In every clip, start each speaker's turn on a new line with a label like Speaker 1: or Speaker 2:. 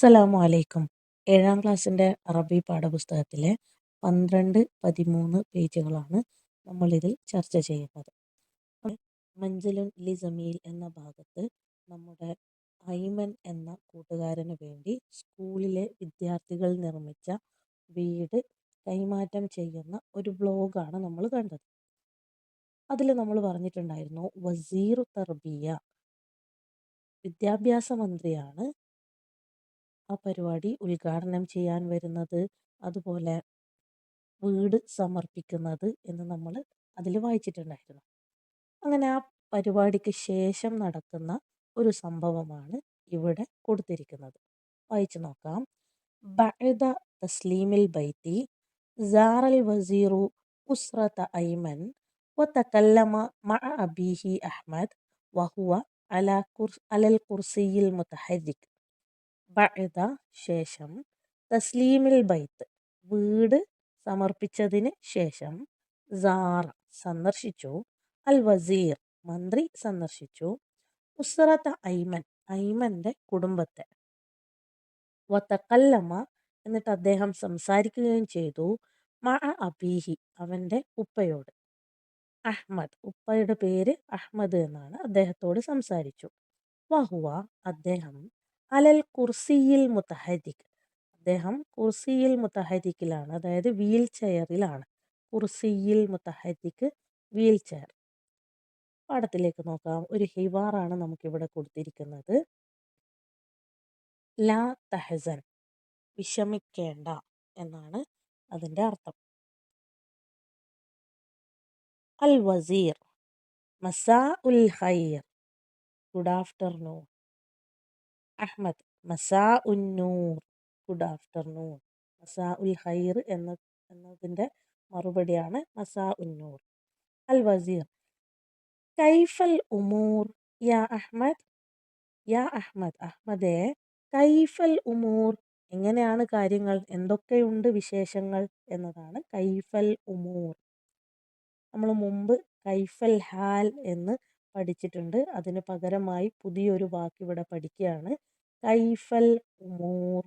Speaker 1: അസ്സലാമു അലൈക്കും. 7ാം ക്ലാസ്സിൻ്റെ അറബി പാഠപുസ്തകത്തിലെ 12, 13 പേജുകളാണ് നമ്മളിതിൽ ചർച്ച ചെയ്യുന്നത്. മഞ്ചലുൻ ലി ജമീൽ എന്ന ഭാഗത്ത് നമ്മുടെ ഐമൻ എന്ന കൂട്ടുകാരന് വേണ്ടി സ്കൂളിലെ വിദ്യാർത്ഥികൾ നിർമ്മിച്ച വീട് കൈമാറ്റം ചെയ്യുന്ന ഒരു ബ്ലോഗാണ് നമ്മൾ കണ്ടത്. അതിൽ നമ്മൾ പറഞ്ഞിട്ടുണ്ടായിരുന്നു വസീർ തർബിയ, വിദ്യാഭ്യാസ മന്ത്രിയാണ് ആ പരിപാടി ഉദ്ഘാടനം ചെയ്യാൻ വരുന്നത്, അതുപോലെ വീട് സമർപ്പിക്കുന്നത് എന്ന് നമ്മൾ അതിൽ വായിച്ചിട്ടുണ്ടായിരുന്നു. അങ്ങനെ ആ പരിപാടിക്ക് ശേഷം നടക്കുന്ന ഒരു സംഭവമാണ് ഇവിടെ കൊടുത്തിരിക്കുന്നത്. വായിച്ചു നോക്കാം. ബഅദ തസ്ലീമിൽ ബൈത്തി സാറൽ വസീറു ഉസ്റത ഐമൻ വതകല്ലമ മഅ അബീഹി അഹ്മദ് വഹുവ അലൽ കുർസിയിൽ മുതഹരിക്. ബഅദ ശേഷം, തസ്ലീമിൽ ബൈത്ത് വീട് സമർപ്പിച്ചതിന് ശേഷം, സാറ സന്ദർശിച്ചു, അൽ വസീർ മന്ത്രി സന്ദർശിച്ചു, ഉസ്റത ഐമൻ ഐമന്റെ കുടുംബത്തെ, വതകല്ലമ എന്നിട്ട് അദ്ദേഹം സംസാരിക്കുകയും ചെയ്തു, മഅ അബീഹി അവന്റെ ഉപ്പയോട്, അഹ്മദ് ഉപ്പയുടെ പേര് അഹ്മദ് എന്നാണ്, അദ്ദേഹത്തോട് സംസാരിച്ചു, വഹുവ അദ്ദേഹം, അലൽ കുർസിയിൽ മുതഹരിക് അദ്ദേഹം കുർസിയിൽ മുതഹരിക്കിലാണ്, അതായത് വീൽ ചെയറിലാണ്. കുർസിയിൽ മുതഹരിക് വീൽ ചെയർ. പാഠത്തിലേക്ക് നോക്കാം. ഒരു ഹിവാറാണ് നമുക്കിവിടെ കൊടുത്തിരിക്കുന്നത്. ലാ തഹസൻ വിഷമിക്കേണ്ട എന്നാണ് അതിൻ്റെ അർത്ഥം. അൽ വസീർ മസാ ഉൽ ഖൈർ ഗുഡ് ആഫ്റ്റർനൂൺ. അഹ്മദ് മസാ ഉന്നൂർ ഗുഡ് ആഫ്റ്റർനൂൺ. മസാ ഉൽ ഖൈർ എന്നതിൻ്റെ മറുപടിയാണ് മസാ ഉന്നൂർ. അൽ വസീർ കൈഫൽ ഉമൂർ യാ അഹ്മദ്. യാ അഹ്മദ് അഹ്മദേ, കൈഫൽ ഉമൂർ എങ്ങനെയാണ് കാര്യങ്ങൾ, എന്തൊക്കെയുണ്ട് വിശേഷങ്ങൾ എന്നതാണ് കൈഫൽ ഉമൂർ. നമ്മൾ മുമ്പ് കൈഫൽ ഹാൽ എന്ന് പഠിച്ചിട്ടുണ്ട്. അതിന് പകരമായി പുതിയൊരു വാക്ക് ഇവിടെ പഠിക്കുകയാണ്, കൈഫൽ ഉമൂർ.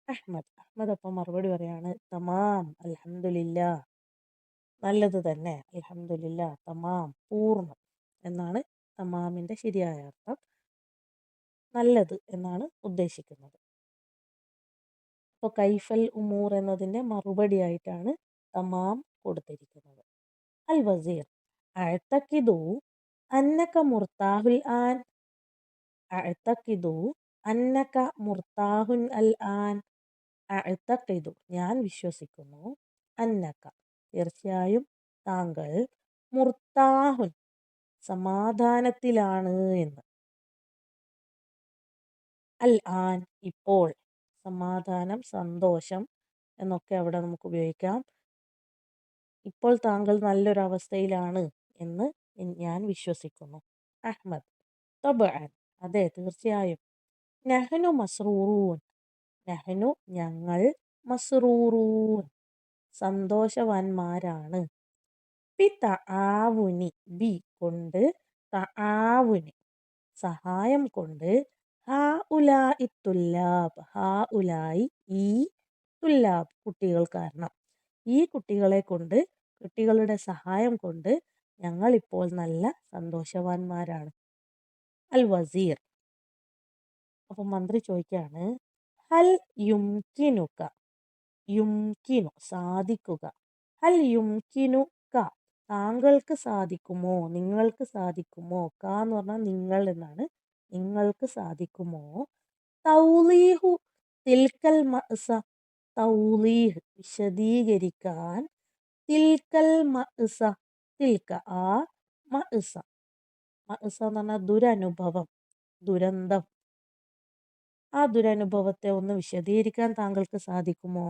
Speaker 1: അഹ്മദ് അപ്പം മറുപടി പറയാണ്, തമാം അൽഹംദുലില്ലാ നല്ലത് തന്നെ, അൽഹംദുലില്ലാ തമാം പൂർണ്ണം എന്നാണ് തമാമിൻ്റെ ശരിയായ അർത്ഥം. നല്ലത് എന്നാണ് ഉദ്ദേശിക്കുന്നത്. അപ്പോൾ കൈഫൽ ഉമൂർ എന്നതിൻ്റെ മറുപടിയായിട്ടാണ് തമാം കൊടുത്തിരിക്കുന്നത്. അൽ വസീർ അഅ്തഖിദു അന്നക മുർതാഹുൽ ആൻ. അഅ്തഖിദു അന്നക മുർതാഹുൻ Al an. അഅ്തഖിദു ഞാൻ വിശ്വസിക്കുന്നു, അന്നക തീർച്ചയായും താങ്കൾ, മുർതാഹുൻ സമാധാനത്തിലാണ് എന്ന്. അൽ ആൻ ഇപ്പോൾ, സമാധാനം സന്തോഷം എന്നൊക്കെ അവിടെ നമുക്ക് ഉപയോഗിക്കാം. ഇപ്പോൾ താങ്കൾ നല്ലൊരവസ്ഥയിലാണ് എന്ന് ഞാൻ വിശ്വസിക്കുന്നു. അഹ്മദ് തബ്അൻ അതെ തീർച്ചയായും. നഹ്നു മസ്റൂറൂൻ നഹ്നു ഞങ്ങൾ, മസ്റൂറൂൻ സന്തോഷവാന്മാരാണ്. ബി തആവുനി ബി കൊണ്ട്, തആവുനി സഹായം കൊണ്ട്, ഹാ ഉലായി തുല്ലാബ് ഹാ ഉലായി ഈ, തുല്ലാബ് കുട്ടികൾ കാരണം, ഈ കുട്ടികളെ കൊണ്ട്, കുട്ടികളുടെ സഹായം കൊണ്ട് ഞങ്ങളിപ്പോൾ നല്ല സന്തോഷവാന്മാരാണ്. അൽ വസീർ അപ്പം മന്ത്രി ചോദിക്കുകയാണ്, ഹൽ യുംകിനുക യുംകിനു സാധിക്കുക, ഹൽ യുംകിനുക താങ്കൾക്ക് സാധിക്കുമോ, നിങ്ങൾക്ക് സാധിക്കുമോ, ക എന്ന് പറഞ്ഞാൽ നിങ്ങൾ എന്നാണ്, നിങ്ങൾക്ക് സാധിക്കുമോ, തൗലീഹു തിൽക്കൽ മഅ്സ തൗലീഹ് വിശദീകരിക്കാൻ, തിൽക്കൽ മഅ്സ തിൽക്ക ആ മഅ്സ മഅ്സ എന്ന് പറഞ്ഞാൽ ദുരനുഭവം, ദുരന്തം, ആ ദുരനുഭവത്തെ ഒന്ന് വിശദീകരിക്കാൻ താങ്കൾക്ക് സാധിക്കുമോ.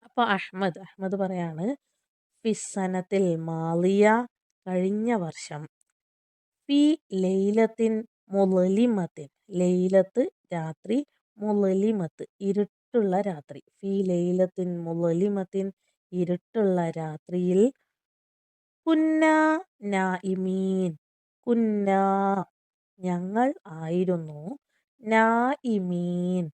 Speaker 1: അപ്പോൾ അഹ്മദ് പറയാണ്, ഫിസ്സനത്തിൽ മാലിയ കഴിഞ്ഞ വർഷം, ഫി ലൈലത്തിൻ മുളലിമത്തിൻ ലൈലത്ത് രാത്രി, മുളലിമത്ത് ഇരുട്ടുള്ള രാത്രി, ഫി ലൈലത്തിൻ മുളലിമത്തിൻ ഇരുട്ടുള്ള രാത്രിയിൽ, കുന്നാ നായിമീൻ കുന്നാ ഞങ്ങൾ ആയിരുന്നു, നാഇമീൻ,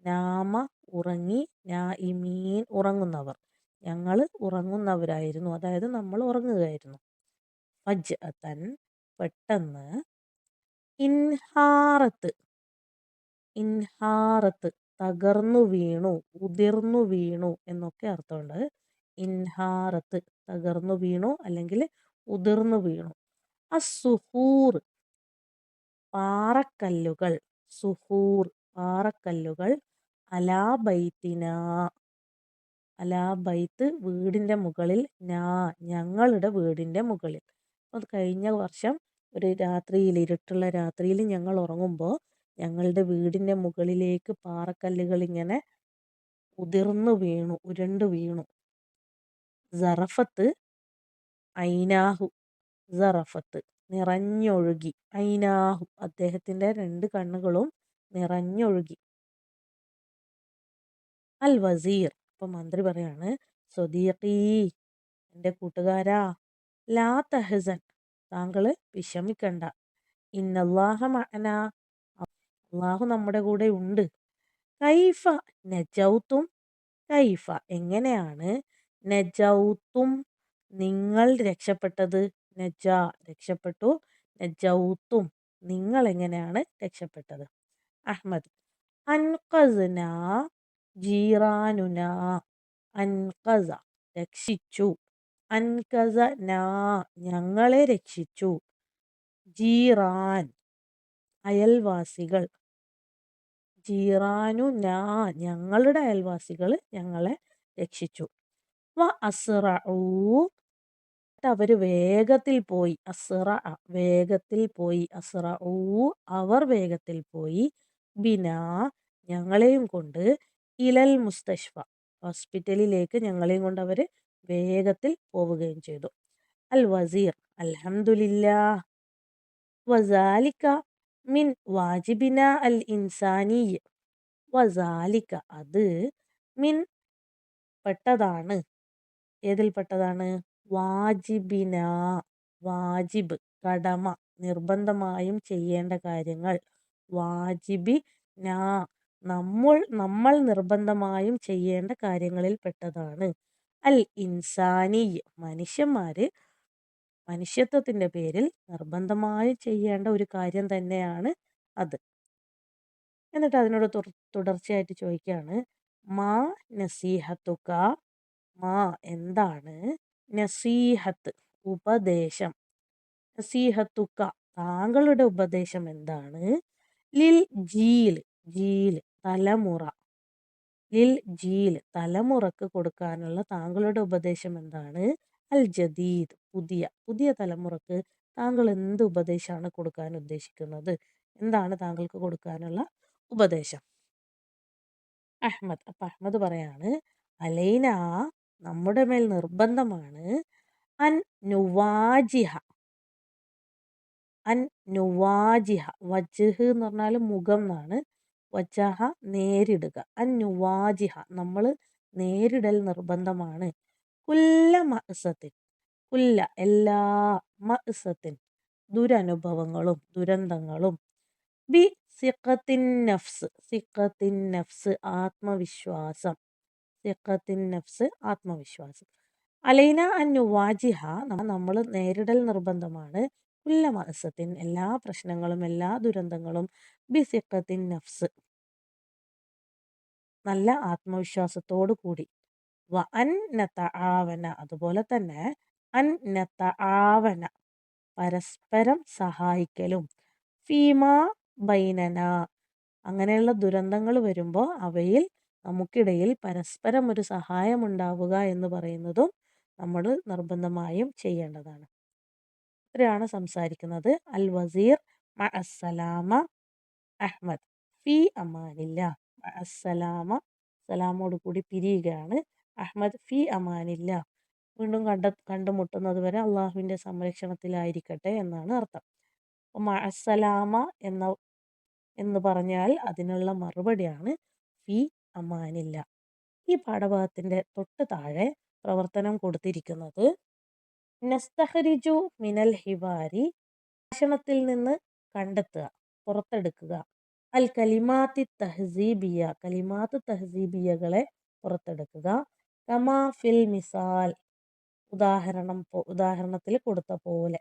Speaker 1: നാമ ഉറങ്ങി, നാഇമീൻ ഉറങ്ങുന്നവർ. ഞങ്ങൾ ഉറങ്ങുന്നവരായിരുന്നു, അതായത് നമ്മൾ ഉറങ്ങുകയായിരുന്നു. ഫജ്അതൻ പെട്ടെന്ന്, ഇൻഹാറത്ത്, ഇൻഹാറത്ത് തകർന്നു വീണു, ഉതിർന്നു വീണു എന്നൊക്കെ അർത്ഥമുണ്ട്. ഇൻഹാറത്ത് തകർന്നു വീണു അല്ലെങ്കിൽ ഉതിർന്നു വീണു. അസ്സുഹൂർ പാറക്കല്ലുകൾ, സുഹൂർ പാറക്കല്ലുകൾ, അലാ ബൈത്തിന, അലാ ബൈത്ത് വീടിന്റെ മുകളിൽ, നാ ഞങ്ങളുടെ വീടിന്റെ മുകളിൽ. അത് കഴിഞ്ഞ വർഷം ഒരു രാത്രിയിൽ, ഇരുട്ടുള്ള രാത്രിയിൽ ഞങ്ങൾ ഉറങ്ങുമ്പോൾ ഞങ്ങളുടെ വീടിന്റെ മുകളിലേക്ക് പാറക്കല്ലുകൾ ഇങ്ങനെ ഉതിർന്നു വീണു, ഉരുണ്ടു വീണു. സറഫത്ത് ഐനാഹു, സറഫത്ത് നിറഞ്ഞൊഴുകി, ഐനാഹു അദ്ദേഹത്തിന്റെ 2 കണ്ണുകളും നിറഞ്ഞൊഴുകി. അൽ വസീർ അപ്പൊ മന്ത്രി പറയാണ്, സ്വദീഖീ എൻ്റെ കൂട്ടുകാരാ, ലാ തഹസൻ താങ്കള് വിഷമിക്കണ്ട, ഇന്നല്ലാഹ മഅനാ അള്ളാഹു നമ്മുടെ കൂടെ ഉണ്ട്. കൈഫ നജൗത്തും, കൈഫ എങ്ങനെയാണ്, നജൗത്തും നിങ്ങൾ രക്ഷപ്പെട്ടത്, നജ രക്ഷപ്പെട്ടു, നജൗത്തും നിങ്ങൾ എങ്ങനെയാണ് രക്ഷപ്പെട്ടത്. അഹ്മദ് അൻഖസ്ന ജീറാനുന, അൻഖസ രക്ഷിച്ചു, അൻഖസന ഞങ്ങളെ രക്ഷിച്ചു, ജീറാൻ അയൽവാസികൾ, ജീറാനുന ഞങ്ങളുടെ അയൽവാസികൾ ഞങ്ങളെ രക്ഷിച്ചു. വ അസ്റഊ അവര് വേഗത്തിൽ പോയി, വേഗത്തിൽ പോയി, അസ്റഊ അവർ വേഗത്തിൽ പോയി, ബിനാ ഞങ്ങളെയും കൊണ്ട്, ഇലൽ മുസ്തഷ്ഫ ഹോസ്പിറ്റലിലേക്ക് ഞങ്ങളെയും കൊണ്ട് അവര് വേഗത്തിൽ പോവുകയും ചെയ്തു. അൽ വസീർ അൽഹംദുലില്ലാ, വസാലിക മിൻ വാജിബിന അൽ ഇൻസാനി, വസാലിക അത്, മിൻ പെട്ടതാണ്, ഏതിൽപ്പെട്ടതാണ്, വാജിബിന വാജിബ് കടമ നിർബന്ധമായും ചെയ്യേണ്ട കാര്യങ്ങൾ, വാജിബി നാ നമ്മൾ നിർബന്ധമായും ചെയ്യേണ്ട കാര്യങ്ങളിൽ പെട്ടതാണ്. അൽ ഇൻസാനി മനുഷ്യന്മാര് മനുഷ്യത്വത്തിന്റെ പേരിൽ നിർബന്ധമായും ചെയ്യേണ്ട ഒരു കാര്യം തന്നെയാണ് അത്. എന്നിട്ട് അതിനോട് തുടർച്ചയായിട്ട് ചോദിക്കുകയാണ്, മാ നസീഹത്തുക, മാ എന്താണ്, നസീഹത്ത് ഉപദേശം, നസീഹത്തുക താങ്കളുടെ ഉപദേശം എന്താണ്, ലിൽ ജീൽ ജീൽ തലമുറ, ലിൽ ജീൽ തലമുറക്ക് കൊടുക്കാനുള്ള താങ്കളുടെ ഉപദേശം എന്താണ്, അൽ ജദീദ് പുതിയ പുതിയ തലമുറക്ക് താങ്കൾ എന്ത് ഉപദേശമാണ് കൊടുക്കാൻ ഉദ്ദേശിക്കുന്നത്, എന്താണ് താങ്കൾക്ക് കൊടുക്കാനുള്ള ഉപദേശം. അഹ്മദ് അപ്പൊ അഹ്മദ് പറയാണ്, അലൈന നമ്മുടെ മേൽ നിർബന്ധമാണ്, അൻ നുവാജിഹ, അൻ നുവാജിഹ വജ്ഹ് എന്ന് പറഞ്ഞാൽ മുഖം എന്നാണ്, വജഹ നേരിടുക, അൻ നുവാജിഹ നമ്മൾ നേരിടൽ നിർബന്ധമാണ്, കുല്ല മഅസത്തിൻ കുല്ല എല്ലാ, മഅസത്തിൻ ദുരനുഭവങ്ങളും ദുരന്തങ്ങളും, ബി സിഖത്തിൻ നഫ്സ്, സിഖത്തിൻ നഫ്സ് ആത്മവിശ്വാസം, സിഖത്തിൻ നഫ്സ് ആത്മവിശ്വാസം, അലൈന അൻ നുവാജിഹ നമ്മൾ നേരിടൽ നിർബന്ധമാണ്, കുല്ല മഅസത്തിൻ എല്ലാ പ്രശ്നങ്ങളും എല്ലാ ദുരന്തങ്ങളും, ബി സിഖത്തിൻ നഫ്സ് നല്ല ആത്മവിശ്വാസത്തോടു കൂടി, വ അൻ നതആവന അതുപോലെ തന്നെ, അൻ നതആവന പരസ്പരം സഹായിക്കലും, ഫീമാ ബൈനന അങ്ങനെയുള്ള ദുരന്തങ്ങൾ വരുമ്പോൾ അവയിൽ നമുക്കിടയിൽ പരസ്പരം ഒരു സഹായം ഉണ്ടാവുക എന്ന് പറയുന്നതും നമ്മൾ നിർബന്ധമായും ചെയ്യേണ്ടതാണ്. ഇത്രയാണ് സംസാരിക്കുന്നത്. അൽ വസീർ മഅസ്സലാമ, അഹ്മദ് ഫി അമാനില്ല, മഅസ്സലാമ സലാമോട് കൂടി പിരിയുകയാണ്, അഹ്മദ് ഫി അമാനില്ല വീണ്ടും കണ്ടുമുട്ടുന്നത് വരെ അള്ളാഹുവിന്റെ സംരക്ഷണത്തിലായിരിക്കട്ടെ എന്നാണ് അർത്ഥം. മഅസ്സലാമ എന്ന് പറഞ്ഞാൽ അതിനുള്ള മറുപടിയാണ് ഫി അമാനില്ല. ഈ പാഠഭാഗത്തിന്റെ തൊട്ട് താഴെ പ്രവർത്തനം കൊടുത്തിരിക്കുന്നത്, നസ്തഖ്രിജു മിനൽ ഹിവാരി ഭാഷണത്തിൽ നിന്ന് കണ്ടെത്തുക പുറത്തെടുക്കുക, അൽ കലിമാത്തി തഹ്സീബിയ, കലിമാത്ത് തഹ്സീബിയകളെ പുറത്തെടുക്കുക. കമാ ഫിൽ മിസാൽ, ഉദാഹരണത്തിൽ കൊടുത്ത പോലെ.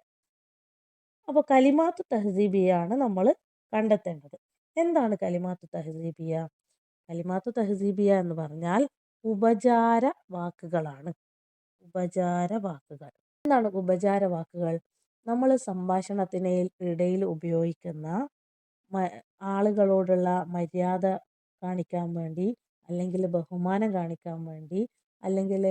Speaker 1: അപ്പോൾ കലിമാത്ത് തഹ്സീബിയാണ് നമ്മൾ കണ്ടെത്തേണ്ടത്. എന്താണ് കലിമാത്ത് തഹ്സീബിയ? കലിമാത്ത് തഹ്സീബിയ എന്ന് പറഞ്ഞാൽ ഉപചാര വാക്കുകളാണ്. ഉപചാര വാക്കുകൾ. എന്താണ് ഉപചാര വാക്കുകൾ? നമ്മൾ സംഭാഷണത്തിന് ഇടയിൽ ഉപയോഗിക്കുന്ന ആളുകളോടുള്ള മര്യാദ കാണിക്കാൻ വേണ്ടി, അല്ലെങ്കിൽ ബഹുമാനം കാണിക്കാൻ വേണ്ടി, അല്ലെങ്കിൽ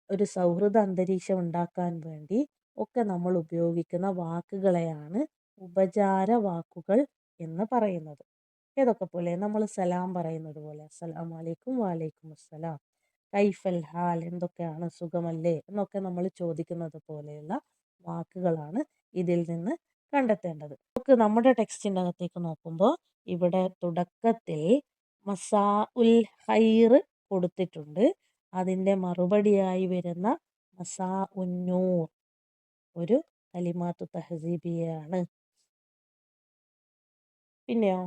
Speaker 1: ഒരു സൗഹൃദ അന്തരീക്ഷം ഉണ്ടാക്കാൻ വേണ്ടി ഒക്കെ നമ്മൾ ഉപയോഗിക്കുന്ന വാക്കുകളെയാണ് ഉപചാര വാക്കുകൾ എന്ന് പറയുന്നത്. ഏതൊക്കെ പോലെ? നമ്മൾ സലാം പറയുന്നത് പോലെ, അസ്സലാമു അലൈക്കും, വലൈക്കും അസ്സലാം, കൈഫൽ ഹാൽ, എന്തൊക്കെയാണ്, സുഖമല്ലേ എന്നൊക്കെ നമ്മൾ ചോദിക്കുന്നത് പോലെയുള്ള വാക്കുകളാണ് ഇതിൽ നിന്ന് കണ്ടെത്തേണ്ടത്. നമുക്ക് നമ്മുടെ ടെക്സ്റ്റിൻ്റെ അകത്തേക്ക് നോക്കുമ്പോൾ ഇവിടെ തുടക്കത്തിൽ മസാ ഉൽ ഖൈർ കൊടുത്തിട്ടുണ്ട്. അതിൻ്റെ മറുപടിയായി വരുന്ന മസാ ഉന്നൂർ ഒരു കലിമാത്തു തഹ്സീബിയാണ്. പിന്നെയോ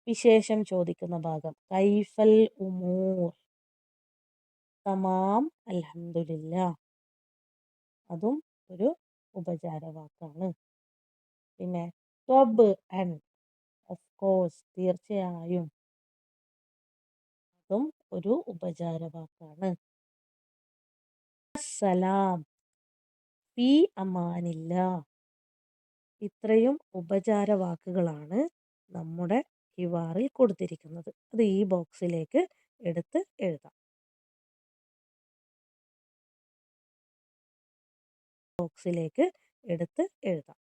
Speaker 1: വിശേഷം ചോദിക്കുന്ന ഭാഗം കൈഫൽ ഉമൂർ, തമാം, അൽഹംദുലില്ലാ, അതും ഒരു ഉപചാര വാക്കാണ്. പിന്നെ ത്വബ് അൻ, ഓഫ് കോഴ്സ്, തീർച്ചയായും, അതും ഒരു ഉപചാര വാക്കാണ്. സലാം, ഫീ അമാനില്ലാ, ഇത്രയും ഉപചാര വാക്കുകളാണ് നമ്മുടെ ഹിവാറിൽ കൊടുത്തിരിക്കുന്നത്. അത് ഈ ബോക്സിലേക്ക് എടുത്ത് എഴുതാം. ബോക്സിലേക്ക് എടുത്ത് എഴുതാം.